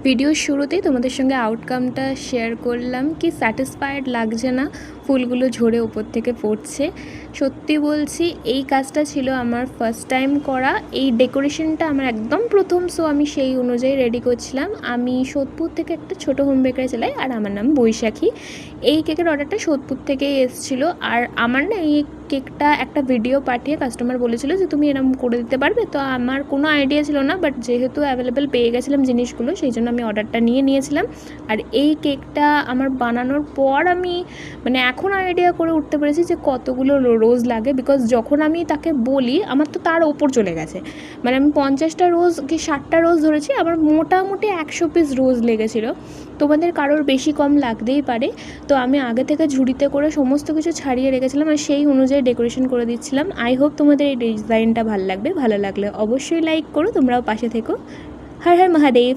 ভিডিওর শুরুতেই তোমাদের সঙ্গে আউটকামটা শেয়ার করলাম কি স্যাটিসফাইড লাগছে না, ফুলগুলো ঝরে উপর থেকে পড়ছে। সত্যি বলছি এই কাজটা ছিল আমার ফার্স্ট টাইম করা, এই ডেকোরেশনটা আমার একদম প্রথম, সো আমি সেই অনুযায়ী রেডি করছিলাম। আমি সোদপুর থেকে একটা ছোটো হোম বেকারি চালাই, আর আমার নাম বৈশাখী। এই কেকের অর্ডারটা সোদপুর থেকেই এসেছিলো, আর আমার না এই কেকটা একটা ভিডিও পাঠিয়ে কাস্টমার বলেছিল যে তুমি এরকম করে দিতে পারবে। তো আমার কোনো আইডিয়া ছিল না, বাট যেহেতু অ্যাভেলেবেল পেয়ে গেছিলাম জিনিসগুলো, সেই জন্য আমি অর্ডারটা নিয়েছিলাম। আর এই কেকটা আমার বানানোর পর আমি এখন আইডিয়া করে উঠতে পেরেছি যে কতগুলো রোজ লাগে, বিকজ যখন আমি তাকে বলি আমার তো তার ওপর চলে গেছে। আমি 50টা রোজ কি 60টা রোজ ধরেছি, আমার মোটামুটি 100 পিস রোজ লেগেছিলো। তোমাদের কারোর বেশি কম লাগতেই পারে। তো আমি আগে থেকে ঝুড়িতে করে সমস্ত কিছু ছাড়িয়ে রেখেছিলাম, আর সেই অনুযায়ী ডেকোরেশন করে দিচ্ছিলাম। আই হোপ তোমাদের এই ডিজাইনটা ভালো লাগবে। ভালো লাগলে অবশ্যই লাইক করো, তোমরাও পাশে থেকো। হর হর মহাদেব।